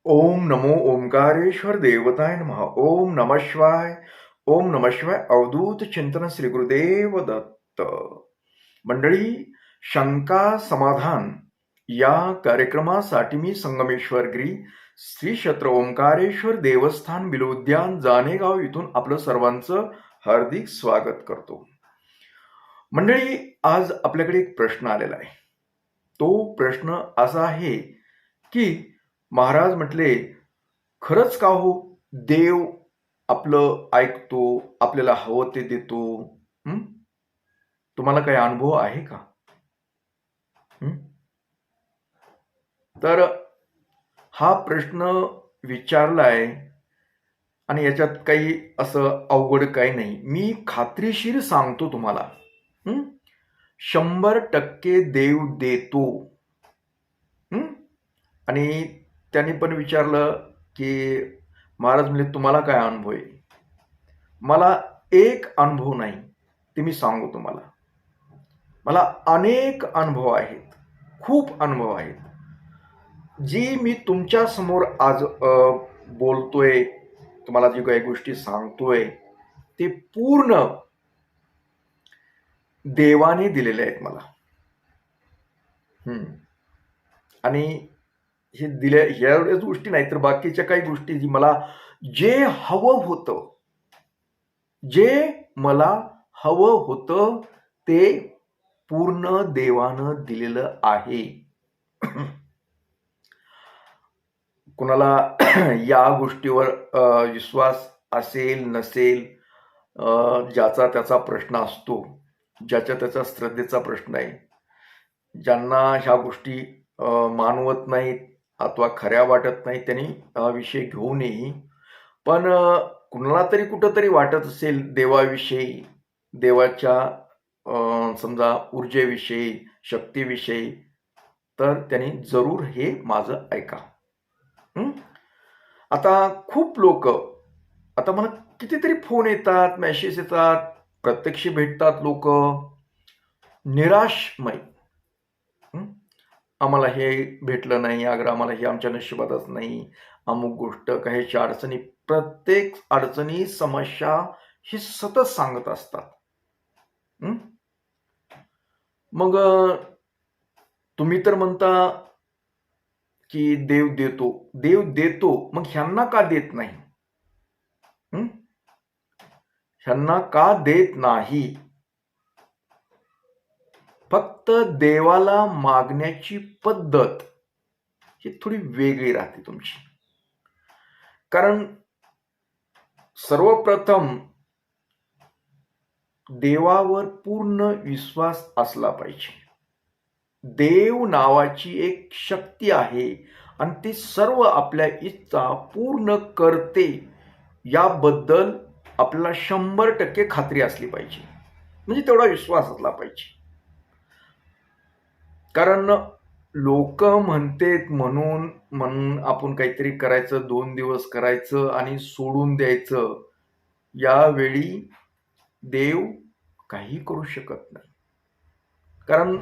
ओम नमो ओंकारेश्वर देवताय नमः. ओम नमः शिवाय. ओम नमः शिवाय. अवधूत चिंतन श्री गुरुदेव दत्त. मंडळी, शंका समाधान या कार्यक्रमासाठी मी संगमेश्वरगिरी श्री क्षेत्र ओंकारेश्वर देवस्थान बिलोद्यान जानेगाव इथून आपलं सर्वांचं हार्दिक स्वागत करतो. मंडळी, आज आपल्याकडे एक प्रश्न आलेला आहे. तो प्रश्न असा आहे की महाराज म्हटले, खरंच का हो देव आपलं ऐकतो, आपल्याला हवं ते देतो? तुम्हाला काही अनुभव आहे का? तर हा प्रश्न विचारलाय आणि याच्यात काही असं अवघड काही नाही. मी खात्रीशीर सांगतो तुम्हाला, 100% देव देतो. आणि त्यांनी पण विचारलं की महाराज म्हणजे तुम्हाला काय अनुभव आहे? मला एक अनुभव नाही, ते मी सांगू तुम्हाला. मला अनेक अनुभव आहेत, खूप अनुभव आहेत, जी मी तुमच्या समोर आज बोलतोय, तुम्हाला जी काही गोष्टी सांगतोय ते पूर्ण देवाने दिलेले आहेत मला. आणि हे दिल्या एवढ्याच गोष्टी नाही तर बाकीच्या काही गोष्टी जी मला जे मला हवं होतं ते पूर्ण देवानं दिलेलं आहे. कुणाला या गोष्टीवर विश्वास असेल नसेल, ज्याचा त्याचा प्रश्न असतो, ज्याच्या त्याच्या श्रद्धेचा प्रश्न आहे. ज्यांना ह्या गोष्टी मानवत नाहीत अथवा खऱ्या वाटत नाही त्यांनी हा विषय घेऊ नये. पण कुणाला तरी कुठंतरी वाटत असेल देवाविषयी, देवाच्या समजा ऊर्जेविषयी, शक्तीविषयी, तर त्यांनी जरूर हे माझं ऐका. आता खूप लोक, आता मला कितीतरी फोन येतात, मेसेज येतात, प्रत्यक्ष भेटतात लोक, निराशमय. आम्हाला हे भेटलं नाही, अगर आम्हाला हे आमच्या नशिबातच नाही, अमुक गोष्ट, काहीच्या अडचणी, प्रत्येक अडचणी, समस्या ही सतत सांगत असतात. मग तुम्ही तर म्हणता की देव देतो, मग ह्यांना का देत नाही? ह्यांना का देत नाही? फक्त देवाला मागण्याची पद्धत ही थोडी वेगळी राहते तुमची. कारण सर्वप्रथम देवावर पूर्ण विश्वास असला पाहिजे. देव नावाची एक शक्ती आहे आणि ती सर्व आपल्या इच्छा पूर्ण करते याबद्दल आपल्याला 100% खात्री असली पाहिजे. म्हणजे तेवढा विश्वास असला पाहिजे. कारण लोक म्हणतेत म्हणून आपण काहीतरी करायचं, 2 दिवस करायचं आणि सोडून द्यायचं. यावेळी देव काही करू शकत नाही. कारण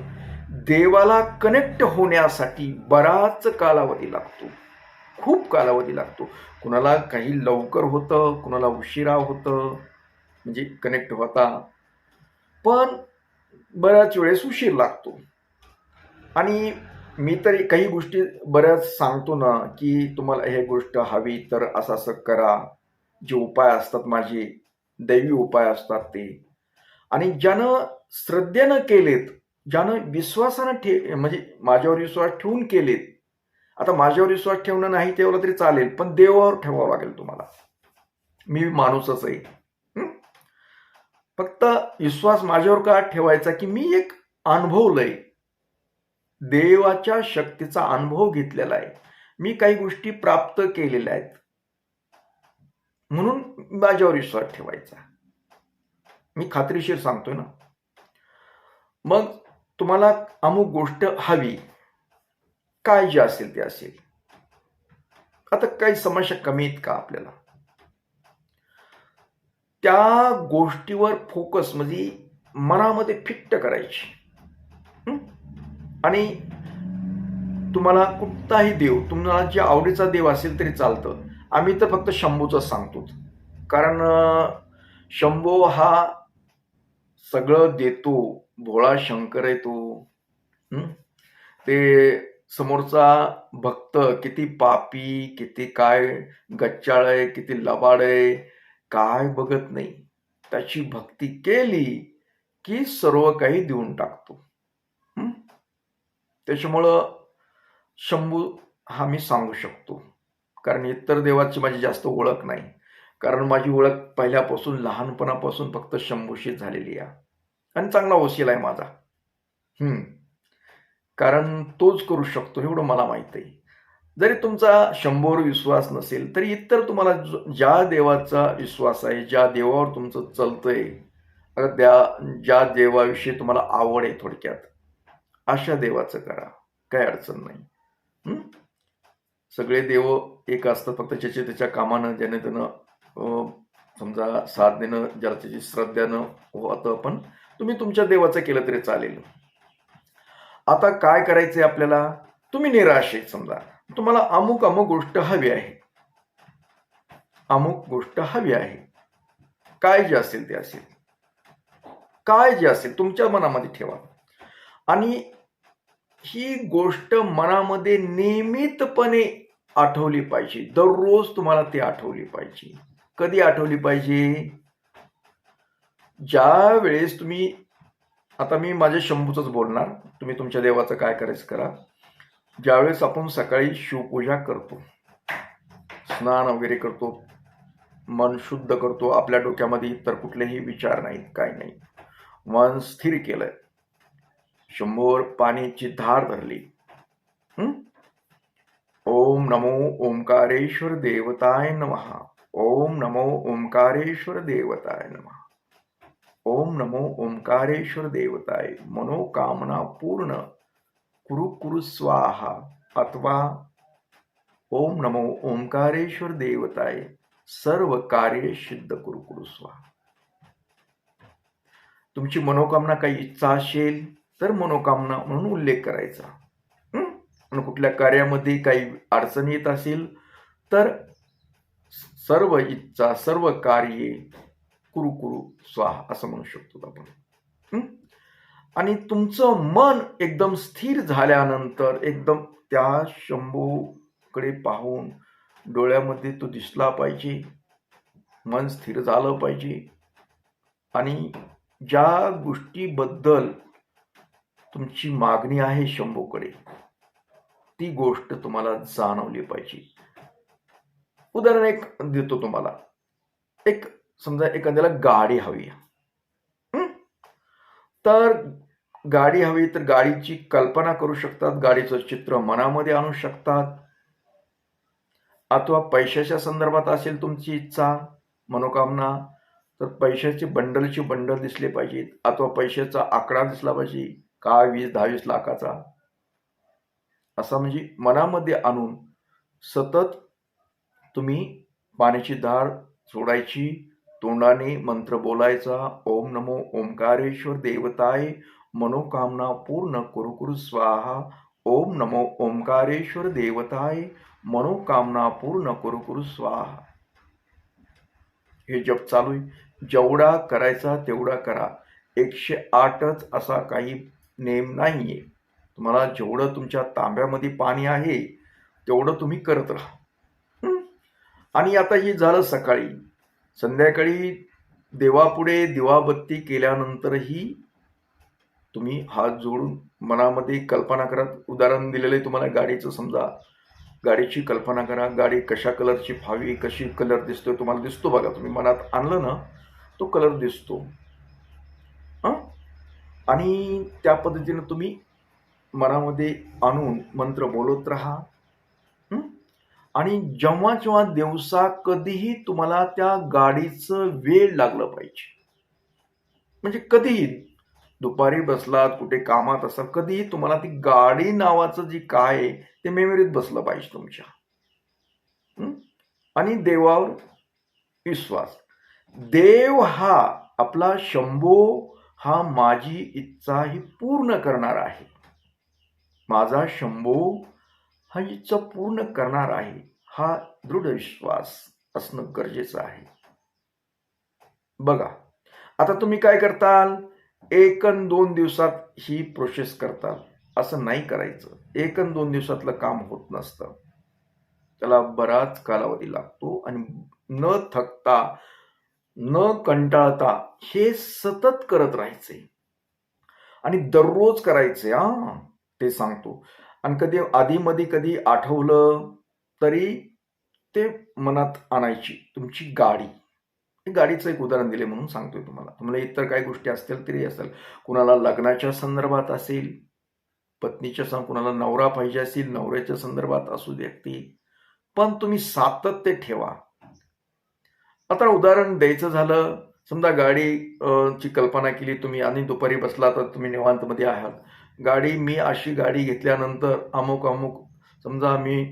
देवाला कनेक्ट होण्यासाठी बराच कालावधी लागतो, खूप कालावधी लागतो. कुणाला काही लवकर होतं, कुणाला उशिरा होतं, म्हणजे कनेक्ट होता, पण बऱ्याच वेळेस उशीर लागतो. आणि मी तरी काही गोष्टी बऱ्याच सांगतो ना की तुम्हाला हे गोष्ट हवी तर असं असं करा. जे उपाय असतात माझे दैवी उपाय असतात ते, आणि ज्यानं श्रद्धेनं केलेत, ज्यानं विश्वासानं म्हणजे माझ्यावर विश्वास ठेवून केलेत. आता माझ्यावर विश्वास ठेवणं नाही ठेवलं तरी चालेल, पण देवावर ठेवावं लागेल तुम्हाला. मी माणूसच आहे. फक्त विश्वास माझ्यावर का ठेवायचा की मी एक अनुभवलंय, देवाच्या शक्तीचा अनुभव घेतलेला आहे, मी काही गोष्टी प्राप्त केलेल्या आहेत, म्हणून माझ्यावर विश्वास ठेवायचा. मी खात्रीशीर सांगतोय ना. मग तुम्हाला अमुक गोष्ट हवी, काय जे असेल ते असेल. आता काही समस्या कमी आहेत का आपल्याला? त्या गोष्टीवर फोकस म्हणजे मनामध्ये फिट्ट करायची आणि तुम्हाला कुठलाही देव, तुम्हाला जे आवडीचा देव असेल तरी चालतं. आम्ही तर फक्त शंभूचंच सांगतो. कारण शंभो हा सगळं देतो, भोळा शंकर आहे तो. हं? ते समोरचा भक्त किती पापी, किती काय गच्चाळ आहे, किती लबाड आहे, काय बघत नाही. त्याची भक्ती केली की सर्व काही देऊन टाकतो. हं? त्याच्यामुळं शंभू हा मी सांगू शकतो. कारण इतर देवाची माझी जास्त ओळख नाही. कारण माझी ओळख पहिल्यापासून लहानपणापासून फक्त शंभूशी झालेली आहे. आणि चांगला वशील आहे माझा. कारण तोच करू शकतो एवढं मला माहित आहे. जरी तुमचा शंभूवर विश्वास नसेल तरी इतर तुम्हाला ज्या देवाचा विश्वास आहे, ज्या देवावर तुमचं चालतंय, ज्या देवाविषयी तुम्हाला आवड आहे थोडक्यात, अशा देवाचं करा. काही अडचण नाही. सगळे देव एक असतात, फक्त ज्याच्या त्याच्या कामानं ज्याने त्यानं समजा साथ देणं, ज्याला त्याची श्रद्धानं होतं. पण तुम्ही तुमच्या देवाचं केलं तरी चालेल. आता काय करायचंय आपल्याला? तुम्ही निराश आहे समजा, तुम्हाला अमुक अमुक गोष्ट हवी आहे, अमुक गोष्ट हवी आहे, काय जे असेल ते असेल, काय जे असेल तुमच्या मनामध्ये ठेवा. आणि ही गोष्ट मनामध्ये नियमितपणे आठवली पाहिजे. दररोज तुम्हाला ती आठवली पाहिजे. कधी आठवली पाहिजे? ज्या वेळेस तुम्ही, आता मी माझ्या शंभूचंच बोलणार, तुम्ही तुमच्या देवाचं काय करायचं करा. ज्यावेळेस आपण सकाळी शिवपूजा करतो, स्नान वगैरे करतो, मन शुद्ध करतो, आपल्या डोक्यामध्ये इतर कुठलेही विचार नाहीत, काय नाही, मन स्थिर केलंय, शंभूवर पाण्याची धार धरली. ओम नमो ओंकारेश्वर देवताय नमः. ओम नमो ओंकारेश्वर देवताय नमः. ओम नमो ओंकारेश्वर देवताय. मनोकामना पूर्ण कुरु कुरु स्वाहा. अथवा ओम नमो ओंकारेश्वर देवताय. सर्व कार्य सिद्ध कुरु कुरु स्वाहा. तुमची मनोकामना काही इच्छा असेल तर मनोकामना म्हणून उल्लेख करायचा. आणि कुठल्या कार्यामध्ये काही अडचण येत असेल तर सर्व इच्छा, सर्व कार्ये कुरु कुरु स्वाहा असं म्हणू शकतो आपण. आणि तुमचं मन एकदम स्थिर झाल्यानंतर एकदम त्या शंभूकडे पाहून डोळ्यामध्ये तो दिसला पाहिजे, मन स्थिर झालं पाहिजे. आणि ज्या गोष्टीबद्दल तुमची मागणी आहे शंभूकडे, ती गोष्ट तुम्हाला जाणवली पाहिजे. उदाहरण एक देतो तुम्हाला. एक समजा एखाद्याला गाडी हवी, तर गाडी हवी तर गाडीची कल्पना करू शकतात, गाडीचं चित्र मनामध्ये आणू शकतात. अथवा पैशाच्या संदर्भात असेल तुमची इच्छा, मनोकामना, तर पैशाचे बंडलचे बंडल दिसले पाहिजेत, अथवा पैशाचा आकडा दिसला पाहिजे, काय 20-10-20 लाखाचा, असा म्हणजे मनामध्ये आणून सतत तुम्ही पाण्याची धार सोडायची, तोंडाने मंत्र बोलायचा. ओम नमो ओंकारेश्वर देवताय. मनोकामना पूर्ण कुरु कुरु स्वाहा. ओम नमो ओंकारेश्वर देवताय. मनोकामना पूर्ण कुरु कुरु स्वाहा. हे जप चालू आहे. जेवढा करायचा तेवढा करा. 108च असा काही नेम नाहीये. तुम्हाला जेवढं तुमच्या तांब्यामध्ये पाणी आहे तेवढं तुम्ही करत राहा. आणि आता हे झालं सकाळी. संध्याकाळी देवापुढे दिवाबत्ती केल्यानंतरही तुम्ही हात जोडून मनामध्ये कल्पना करा. उदाहरण दिलेलं तुम्हाला गाडीचं, समजा गाडीची कल्पना करा. गाडी कशा कलरची व्हावी, कशी कलर दिसतोय तुम्हाला दिसतो बघा, तुम्ही मनात आणलं ना तो कलर दिसतो. आणि त्या पद्धतीने तुम्ही मनामध्ये आणून मंत्र बोलत राहा. आणि जेव्हा जेव्हा दिवसा कधीही तुम्हाला त्या गाडीचं वेळ लागलं पाहिजे, म्हणजे कधीही दुपारी बसलात, कुठे कामात असाल, कधीही तुम्हाला ती गाडी नावाचं जी काय आहे ते मेमरीत बसलं पाहिजे तुमच्या. आणि देवावर विश्वास. देव हा आपला शंभो हा माझी इच्छा ही पूर्ण करणार आहे. माझा शंभो हा इच्छा पूर्ण करणार आहे, हा दृढ विश्वास असणं गरजेचं आहे. बघा, आता तुम्ही काय करताल, 1 अन् 2 दिवसात ही प्रोसेस करताल, असं नाही करायचं. 1 अन् 2 दिवसातलं काम होत नसतं. त्याला बराच कालावधी लागतो आणि न थकता, न कंटाळता हे सतत करत राहायचे आणि दररोज करायचे ते सांगतो. आणि कधी आधीमध्ये कधी आठवलं तरी ते मनात आणायची तुमची गाडी. गाडीचं एक उदाहरण दिले म्हणून सांगतोय तुम्हाला. तुम्हाला इतर काही गोष्टी असतील तरी असेल, कुणाला लग्नाच्या संदर्भात असेल, पत्नीच्या कुणाला नवरा पाहिजे असेल, नवऱ्याच्या संदर्भात असू द्या, पण तुम्ही सातत्य ठेवा. आता उदाहरण द्यायचं झालं, समजा गाडी ची कल्पना केली तुम्ही आणि दुपारी बसला तर तुम्ही निवांतमध्ये आहात. गाडी मी अशी गाडी घेतल्यानंतर अमुक अमुक, समजा मी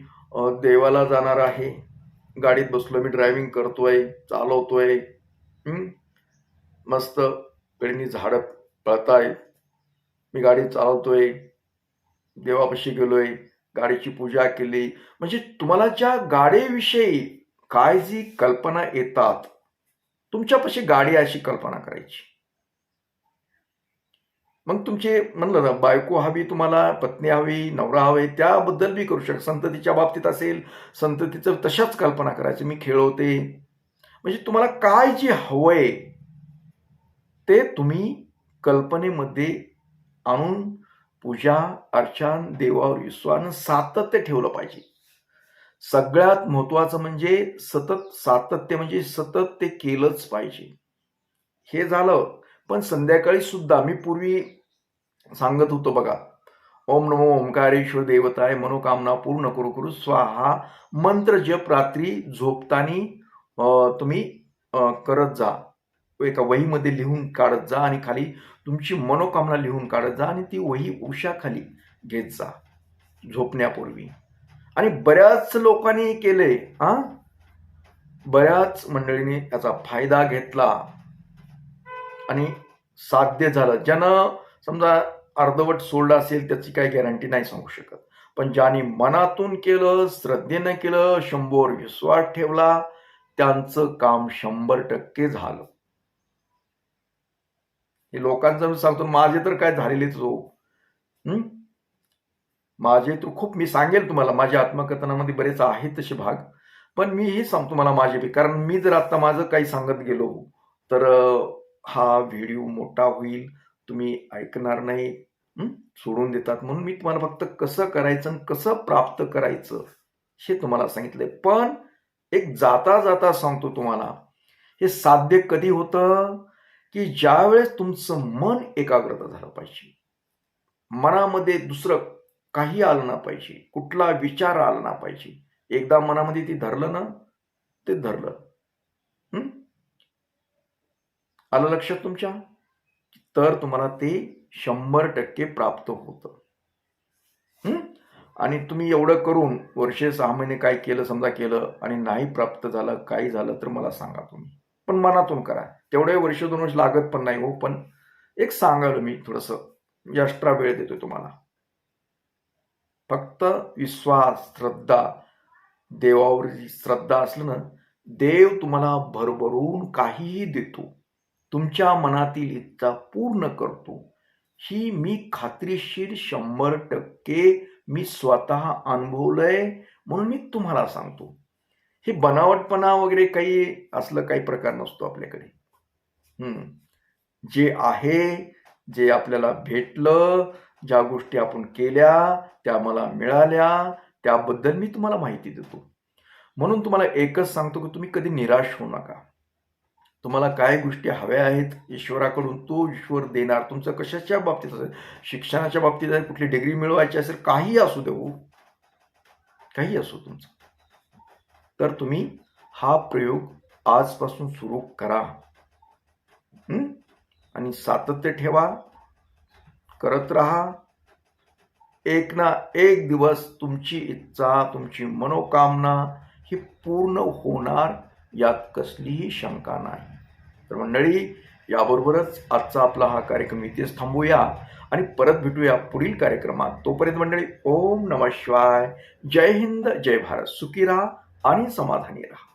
देवाला जाणार आहे, गाडीत बसलो, मी ड्रायव्हिंग करतोय, चालवतोय, मस्त पेडणी झाडं पळतायत, मी गाडी चालवतोय, देवापाशी गेलोय, गाडीची पूजा केली. म्हणजे तुम्हाला ज्या गाडीविषयी काय जी कल्पना येतात, तुमच्यापाशी गाडी अशी कल्पना करायची. मग तुमचे म्हणलं ना, बायको हवी तुम्हाला, पत्नी हवी, नवरा हवे, त्याबद्दल बी करू शकता. संततीच्या बाबतीत असेल, संततीचं तशाच कल्पना करायची, मी खेळवते. म्हणजे तुम्हाला काय जे हवंय ते तुम्ही कल्पनेमध्ये आणून पूजा अर्चन, देवावर विश्वास, सातत्य ठेवलं पाहिजे. सगळ्यात महत्वाचं म्हणजे सातत्य म्हणजे सतत ते केलंच पाहिजे. हे झालं, पण संध्याकाळी सुद्धा मी पूर्वी सांगत होतो बघा, ओम नमो ओंकारेश्वर देवताय, मनोकामना पूर्ण करू करू स्वाहा मंत्र जप रात्री झोपतानी तुम्ही करत जा. एका वहीमध्ये लिहून काढत जा आणि खाली तुमची मनोकामना लिहून काढत जा आणि ती वही उशाखाली घेत जा झोपण्यापूर्वी. आणि बऱ्याच लोकांनी केले, बऱ्याच मंडळींनी याचा फायदा घेतला आणि साध्य झालं. ज्यानं समजा अर्धवट सोडलं असेल त्याची काही गॅरंटी नाही सांगू शकत, पण ज्याने मनातून केलं, श्रद्धेनं केलं, 100वर विश्वास ठेवला, त्यांचं काम 100% झालं. हे लोकांचं मी सांगतो, माझे तर काय झालेलेच हो. माझे तर खूप, मी सांगेल तुम्हाला, माझ्या आत्मकथनामध्ये बरेच आहेत तसे भाग, पण मी हे सांगतो मला माझे बी, कारण मी जर आता माझं काही सांगत गेलो तर हा व्हिडिओ मोठा होईल, तुम्ही ऐकणार नाही, सोडून देतात. म्हणून मी तुम्हाला फक्त कसं करायचं आणि कसं प्राप्त करायचं हे तुम्हाला सांगितलंय. पण एक जाता जाता सांगतो तुम्हाला, हे साध्य कधी होतं की ज्यावेळेस तुमचं मन एकाग्रता झालं पाहिजे, मनामध्ये दुसरं काही आलं ना पाहिजे, कुठला विचार आला ना पाहिजे. एकदा मनामध्ये ती धरलं ना, ते धरलं. आलं लक्षात तुमच्या, तर तुम्हाला ते 100% प्राप्त होतं. आणि तुम्ही एवढं करून वर्षे 6 महिने काय केलं, समजा केलं आणि नाही प्राप्त झालं, काही झालं तर मला सांगा तुम्ही, पण मनातून करा. तेवढे वर्ष 2 वर्ष लागत पण नाही हो, पण एक सांगाल मी थोडंसं एक्स्ट्रा वेळ देतोय तुम्हाला. फक्त विश्वास, श्रद्धा, देवावर श्रद्धा असलं ना, देव तुम्हाला भरभरून काहीही देतो, तुमच्या मनातील इच्छा पूर्ण करतो. ही मी खात्रीशीर 100% मी स्वतः अनुभवलंय, म्हणून मी तुम्हाला सांगतो. हे बनावटपणा वगैरे काही असलं काही प्रकार नसतो आपल्याकडे. जे आहे, जे आपल्याला भेटलं, ज्या गोष्टी आपण केल्या त्या मला मिळाल्या, त्याबद्दल मी तुम्हाला माहिती देतो. म्हणून तुम्हाला एकच सांगतो की तुम्ही कधी निराश होऊ नका. तुम्हाला काय गोष्टी हव्या आहेत ईश्वराकडून, तो ईश्वर देणार. तुमचं कशाच्या बाबतीत असेल, शिक्षणाच्या बाबतीत आहे, कुठली डिग्री मिळवायची असेल, काही असू दे, काही असो तुमचं, तर तुम्ही हा प्रयोग आजपासून सुरू करा आणि सातत्य ठेवा, करत राहा. एक ना एक दिवस तुमची इच्छा, तुमची मनोकामना ही पूर्ण होणार, यात कसलीही शंका नाही. तर मंडळी, याबरोबरच आजचा आपला हा कार्यक्रम इथेच थांबूया आणि परत भेटूया पुढील कार्यक्रमात. तोपर्यंत मंडळी, ओम नमः शिवाय. जय हिंद, जय भारत. सुखी राहा आणि समाधानी राहा.